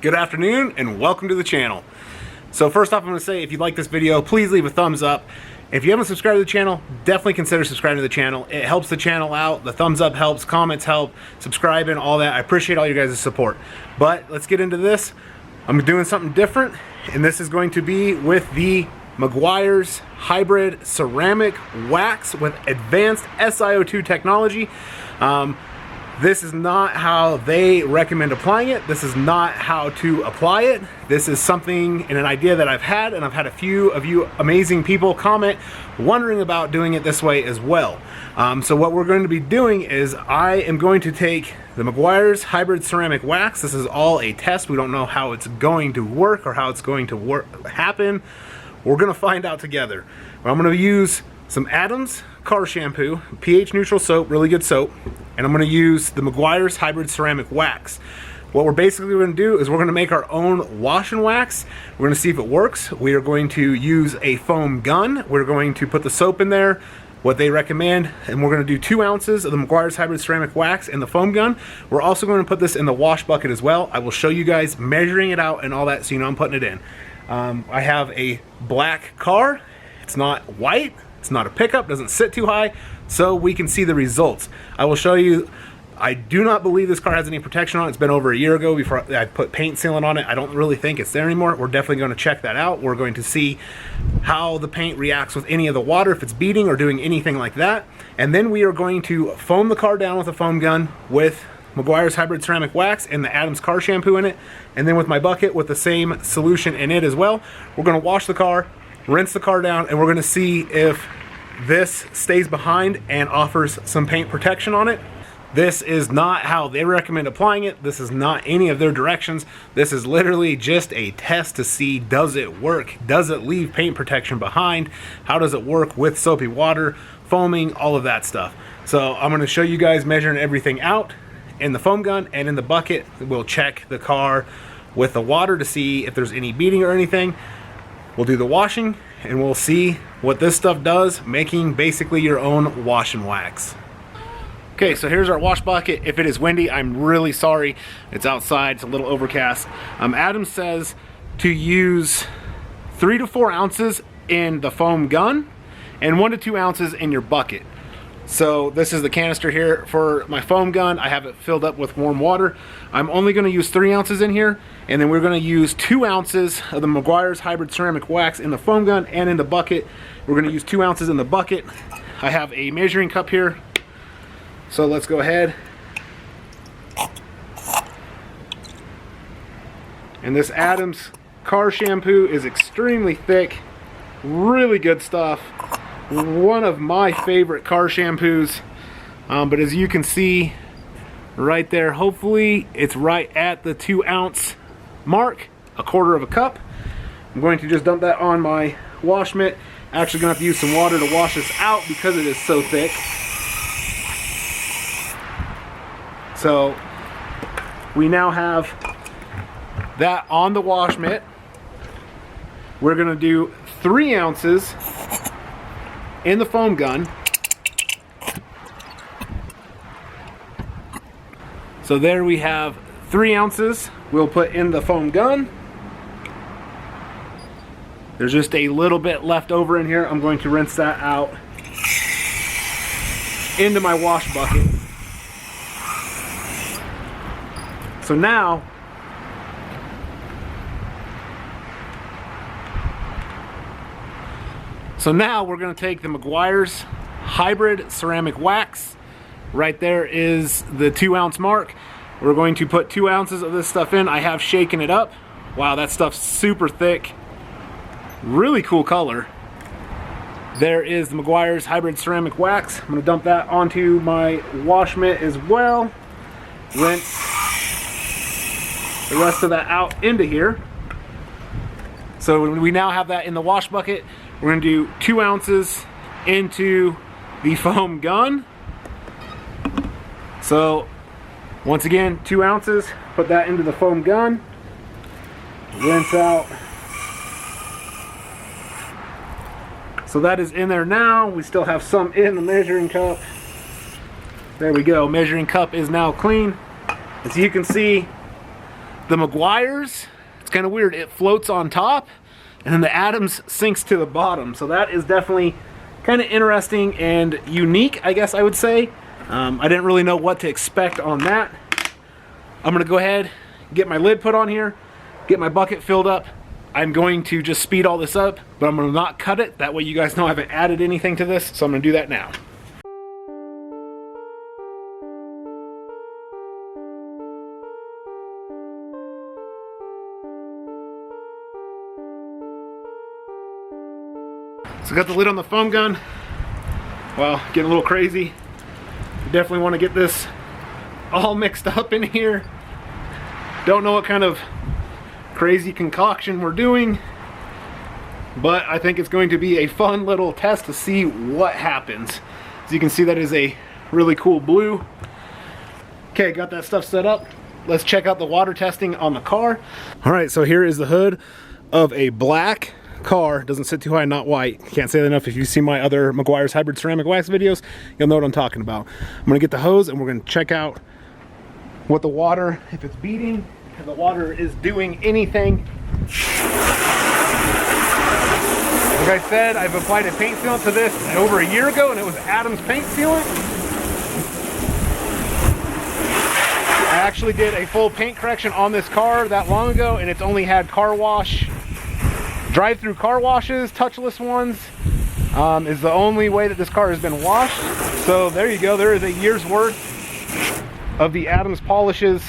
Good afternoon and welcome to the channel. So first off, I'm going to say if you like this video, please leave a thumbs up. If you haven't subscribed to the channel, definitely consider subscribing to the channel. It helps the channel out. The thumbs up helps, comments help, subscribing, all that. I appreciate all you guys' support. But let's get into this. I'm doing something different, and this is going to be with the Meguiar's hybrid ceramic wax with advanced SiO2 technology. This is not how they recommend applying it. This is not how to apply it. This is something and an idea that I've had, and I've had a few of you amazing people comment wondering about doing it this way as well. So what we're going to be doing is I am going to take the Meguiar's hybrid ceramic wax. This is all a test. We don't know how it's going to work or how it's going to happen. We're going to find out together. I'm going to use some Adams car shampoo, pH neutral soap, really good soap, and I'm going to use the Meguiar's hybrid ceramic wax. What we're basically going to do is we're going to make our own wash and wax. We're going to see if it works. We are going to use a foam gun. We're going to put the soap in there, what they recommend, and we're going to do 2 ounces of the Meguiar's hybrid ceramic wax in the foam gun. We're also going to put this in the wash bucket as well. I will show you guys measuring it out and all that so you know I'm putting it in. I have a black car. It's not white. It's not a pickup, doesn't sit too high, so we can see the results. I will show you. I do not believe this car has any protection on it. It's been over a year ago before I put paint sealant on it. I don't really think it's there anymore. We're definitely going to check that out. We're going to see how the paint reacts with any of the water, if it's beading or doing anything like that. And then we are going to foam the car down with a foam gun with Meguiar's hybrid ceramic wax and the Adams car shampoo in it. And then with my bucket with the same solution in it as well, we're going to wash the car, rinse the car down, and we're going to see if this stays behind and offers some paint protection on it. This is not how they recommend applying it. This is not any of their directions. This is literally just a test to see, does it work? Does it leave paint protection behind? How does it work with soapy water, foaming, all of that stuff? So I'm going to show you guys measuring everything out in the foam gun and in the bucket. We'll check the car with the water to see if there's any beading or anything. We'll do the washing and we'll see what this stuff does, making basically your own wash and wax. Okay, so here's our wash bucket. If it is windy, I'm really sorry. It's outside, it's a little overcast. Adam says to use 3 to 4 ounces in the foam gun and 1 to 2 ounces in your bucket. So this is the canister here for my foam gun. I have it filled up with warm water. I'm only going to use 3 ounces in here, and then we're going to use 2 ounces of the Meguiar's hybrid ceramic wax in the foam gun and in the bucket. We're going to use 2 ounces in the bucket. I have a measuring cup here, so let's go ahead. And this Adams car shampoo is extremely thick, really good stuff. One of my favorite car shampoos, but as you can see right there, hopefully it's right at the 2 ounce mark, 1/4 cup. I'm going to just dump that on my wash mitt. Actually gonna have to use some water to wash this out because it is so thick. So we now have that on the wash mitt. We're gonna do 3 ounces in the foam gun. So there we have 3 ounces we'll put in the foam gun. There's just a little bit left over in here. I'm going to rinse that out into my wash bucket. So now we're going to take the Meguiar's hybrid ceramic wax. Right there is the 2 ounce mark. We're going to put 2 ounces of this stuff in. I have shaken it up. Wow, that stuff's super thick. Really cool color. There is the Meguiar's hybrid ceramic wax. I'm going to dump that onto my wash mitt as well. Rinse the rest of that out into here. So we now have that in the wash bucket. We're going to do 2 ounces into the foam gun. So once again, 2 ounces, put that into the foam gun, rinse out. So that is in there now. We still have some in the measuring cup. There we go, measuring cup is now clean. As you can see, The Meguiar's, it's kind of weird. It floats on top, and then the Adams sinks to the bottom. So that is definitely kind of interesting and unique, I guess I would say. I didn't really know what to expect on that. I'm gonna go ahead, get my lid put on here, get my bucket filled up. I'm going to just speed all this up, but I'm gonna not cut it. That way you guys know I haven't added anything to this, so I'm gonna do that now. So got the lid on the foam gun. Well, getting a little crazy. Definitely want to get this all mixed up in here. Don't know what kind of crazy concoction we're doing, but I think it's going to be a fun little test to see what happens. As you can see, that is a really cool blue. Okay, got that stuff set up. Let's check out the water testing on the car. All right, so here is the hood of a black car. Doesn't sit too high, not white. Can't say that enough. If you see my other Meguiar's hybrid ceramic wax videos, you'll know what I'm talking about. I'm gonna get the hose and we're gonna check out what the water, if it's beating, if the water is doing anything. Like I said, I've applied a paint sealant to this over a year ago, and it was Adams paint sealant. I actually did a full paint correction on this car that long ago, and it's only had car wash. Drive-through car washes, touchless ones, is the only way that this car has been washed. So there you go, there is a year's worth of the Adams Polishes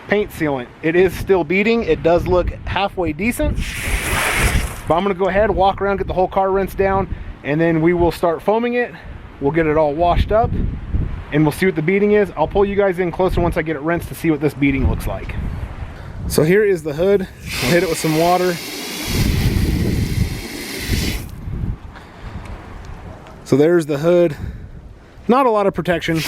paint sealant. It is still beating. It does look halfway decent. But I'm gonna go ahead, walk around, get the whole car rinsed down, and then we will start foaming it. We'll get it all washed up, and we'll see what the beating is. I'll pull you guys in closer once I get it rinsed to see what this beating looks like. So here is the hood. I'll hit it with some water. So there's the hood. Not a lot of protection.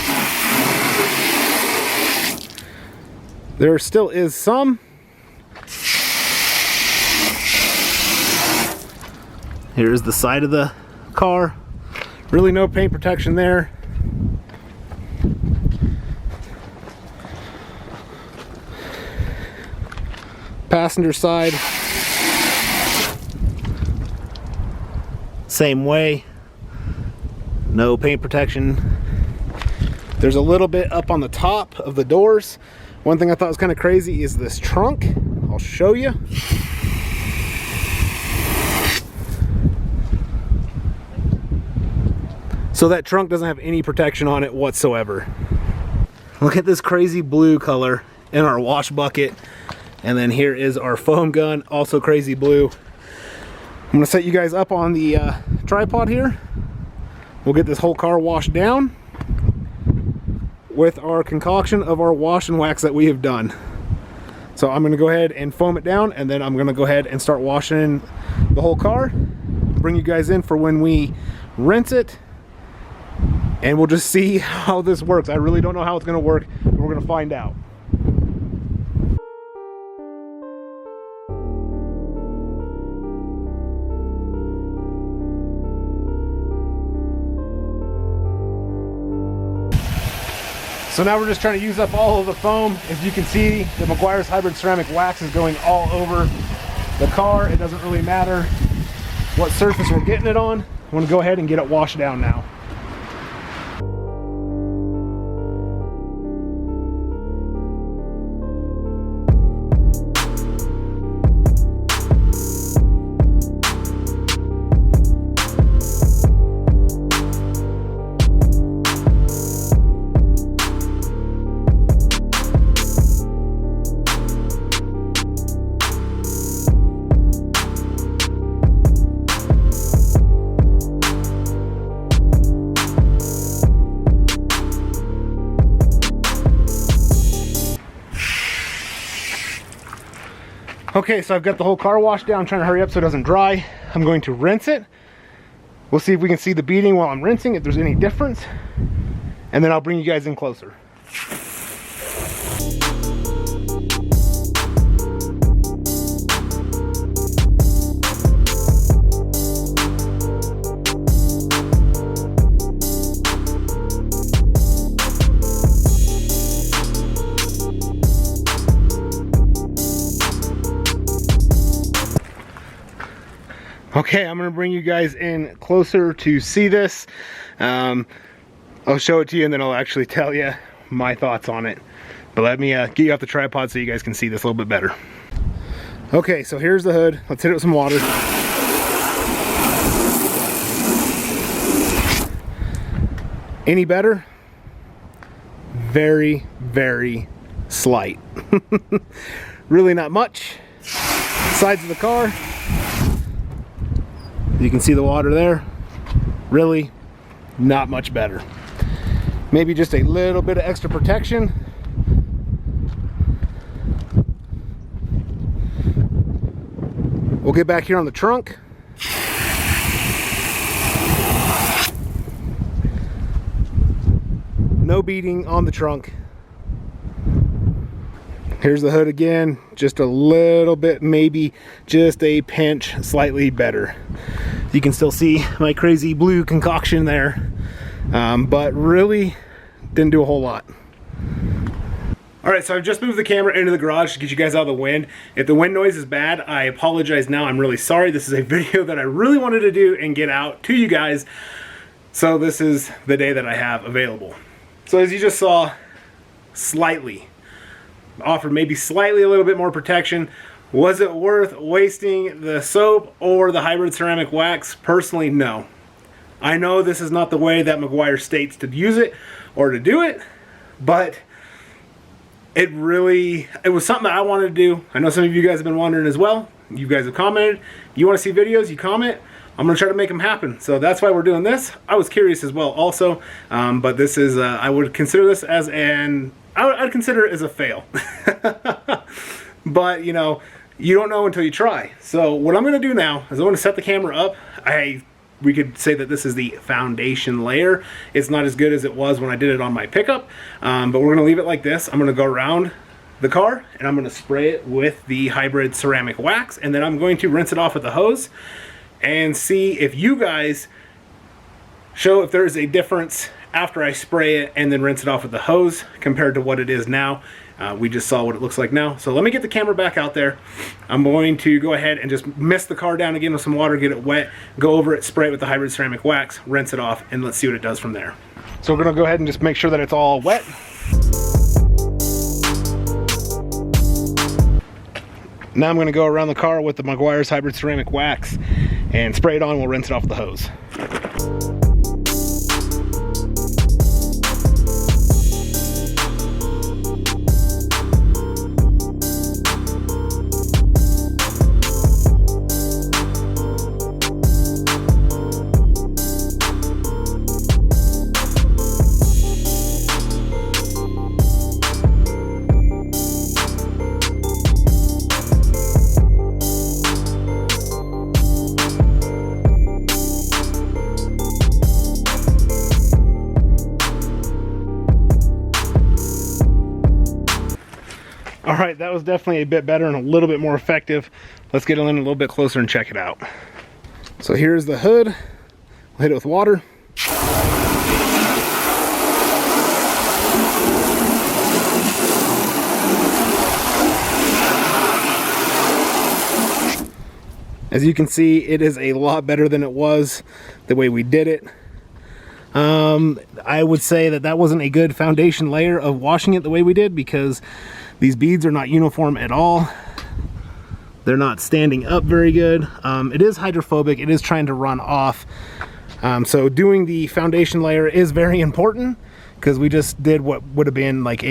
There still is some. Here's the side of the car. Really no paint protection there. Passenger side. Same way. No paint protection. There's a little bit up on the top of the doors. One thing I thought was kind of crazy is this trunk. I'll show you. So that trunk doesn't have any protection on it whatsoever. Look at this crazy blue color in our wash bucket. And then here is our foam gun, also crazy blue. I'm gonna set you guys up on the tripod here. We'll get this whole car washed down with our concoction of our wash and wax that we have done. So I'm gonna go ahead and foam it down, and then I'm gonna go ahead and start washing the whole car. Bring you guys in for when we rinse it, and we'll just see how this works. I really don't know how it's gonna work, but we're gonna find out. So now we're just trying to use up all of the foam. As you can see, the Meguiar's hybrid ceramic wax is going all over the car. It doesn't really matter what surface we're getting it on. I'm gonna go ahead and get it washed down now. Okay, so I've got the whole car washed down. I'm trying to hurry up so it doesn't dry. I'm going to rinse it. We'll see if we can see the beading while I'm rinsing, if there's any difference. And then I'll bring you guys in closer. Okay, I'm gonna bring you guys in closer to see this. I'll show it to you and then I'll actually tell you my thoughts on it. But let me get you off the tripod so you guys can see this a little bit better. Okay, so here's the hood. Let's hit it with some water. Any better? Very, very slight. Really not much. Sides of the car. You can see the water there. Really not much better. Maybe just a little bit of extra protection. We'll get back here on the trunk. No beating on the trunk. Here's the hood again, just a little bit, maybe just a pinch slightly better. You can still see my crazy blue concoction there, but really didn't do a whole lot. All right, so I've just moved the camera into the garage to get you guys out of the wind. If the wind noise is bad, I apologize now. I'm really sorry. This is a video that I really wanted to do and get out to you guys. So this is the day that I have available. So as you just saw, slightly offered maybe slightly a little bit more protection. Was it worth wasting the soap or the hybrid ceramic wax? Personally, no. I know this is not the way that Meguiar states to use it or to do it, but it was something that I wanted to do. I know some of you guys have been wondering as well. You guys have commented. You want to see videos, you comment. I'm going to try to make them happen. So that's why we're doing this. I was curious as well also, but this is, I would consider this as I'd consider it as a fail. But, you know, you don't know until you try. So what I'm going to do now is I'm going to set the camera up. We could say that this is the foundation layer. It's not as good as it was when I did it on my pickup, but we're going to leave it like this. I'm going to go around the car and I'm going to spray it with the hybrid ceramic wax, and then I'm going to rinse it off with the hose and see if you guys show if there's a difference after I spray it and then rinse it off with the hose compared to what it is now. We just saw what it looks like now. So let me get the camera back out there. I'm going to go ahead and just mist the car down again with some water, get it wet, go over it, spray it with the hybrid ceramic wax, rinse it off, and let's see what it does from there. So we're gonna go ahead and just make sure that it's all wet. Now I'm gonna go around the car with the Meguiar's hybrid ceramic wax and spray it on. We'll rinse it off with the hose. All right, that was definitely a bit better and a little bit more effective. Let's get in a little bit closer and check it out. So here's the hood. We'll hit it with water. As you can see, it is a lot better than it was the way we did it. I would say that that wasn't a good foundation layer of washing it the way we did, because these beads are not uniform at all. They're not standing up very good. It is hydrophobic. It is trying to run off. So doing the foundation layer is very important, because we just did what would have been like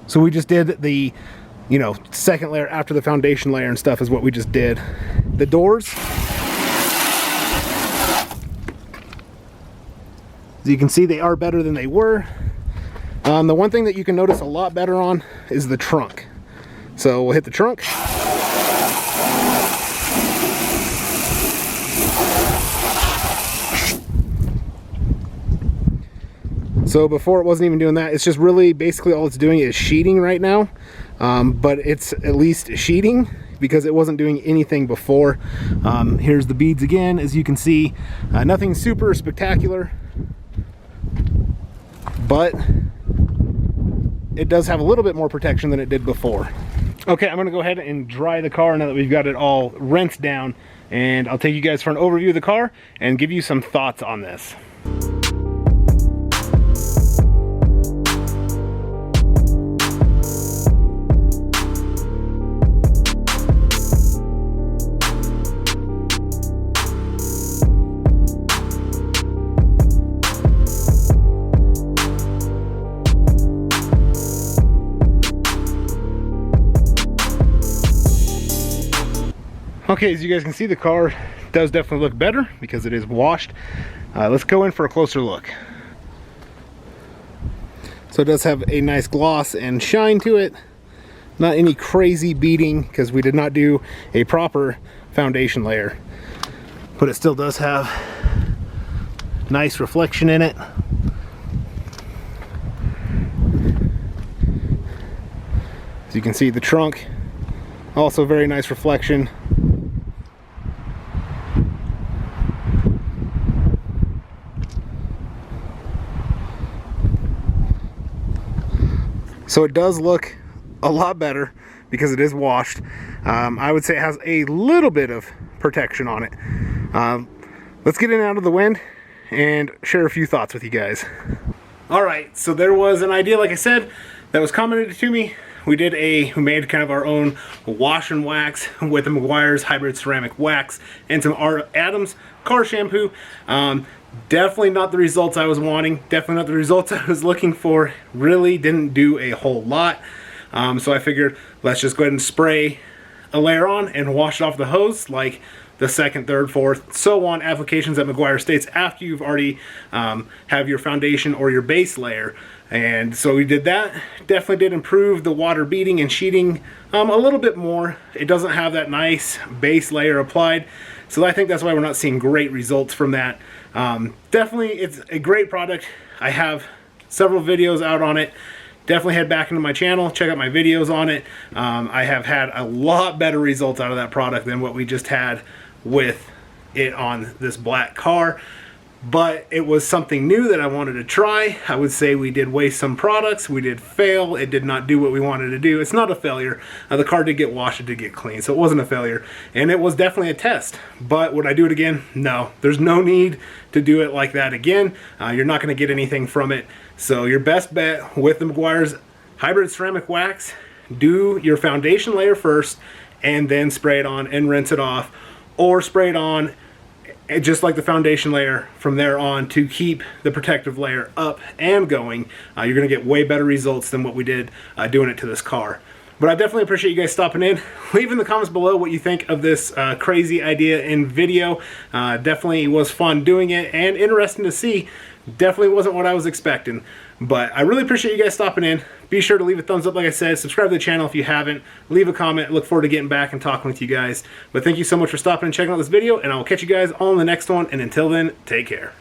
so we just did the, you know, second layer after the foundation layer and stuff is what we just did. The doors, as you can see, they are better than they were. The one thing that you can notice a lot better on is the trunk. So we'll hit the trunk. So before it wasn't even doing that. It's just really basically all it's doing is sheeting right now. But it's at least sheeting, because it wasn't doing anything before. Here's the beads again, as you can see. Nothing super spectacular, but it does have a little bit more protection than it did before. Okay, I'm gonna go ahead and dry the car now that we've got it all rinsed down, and I'll take you guys for an overview of the car and give you some thoughts on this. Okay, as you guys can see, the car does definitely look better because it is washed. Let's go in for a closer look. So it does have a nice gloss and shine to it. Not any crazy beading because we did not do a proper foundation layer. But it still does have nice reflection in it. As you can see, the trunk, also very nice reflection. So it does look a lot better because it is washed. I would say it has a little bit of protection on it. Let's get in out of the wind and share a few thoughts with you guys. All right, so there was an idea, like I said, that was commented to me. We made kind of our own wash and wax with the Meguiar's hybrid ceramic wax and some Adams car shampoo. Definitely not the results I was wanting. Definitely not the results I was looking for. Really didn't do a whole lot. So I figured let's just go ahead and spray a layer on and wash it off the hose like the second, third, fourth, so on applications that Meguiar states after you've already have your foundation or your base layer. And so we did that. Definitely did improve the water beading and sheeting a little bit more. It doesn't have that nice base layer applied. So I think that's why we're not seeing great results from that. Definitely, it's a great product. I have several videos out on it. Definitely head back into my channel, check out my videos on it. I have had a lot better results out of that product than what we just had with it on this black car. But it was something new that I wanted to try. I would say we did waste some products. We did fail. It did not do what we wanted to do. It's not a failure. The car did get washed. It did get clean. So it wasn't a failure. And it was definitely a test. But would I do it again? No. There's no need to do it like that again. You're not going to get anything from it. So your best bet with the Meguiar's hybrid ceramic wax, do your foundation layer first and then spray it on and rinse it off. Or spray it on just like the foundation layer from there on to keep the protective layer up and going. You're going to get way better results than what we did doing it to this car. But I definitely appreciate you guys stopping in. Leave in the comments below what you think of this crazy idea and video. Definitely was fun doing it and interesting to see. Definitely wasn't what I was expecting. But I really appreciate you guys stopping in. Be sure to leave a thumbs up, like I said. Subscribe to the channel if you haven't. Leave a comment. Look forward to getting back and talking with you guys. But thank you so much for stopping and checking out this video, and I will catch you guys all in the next one. And until then, take care.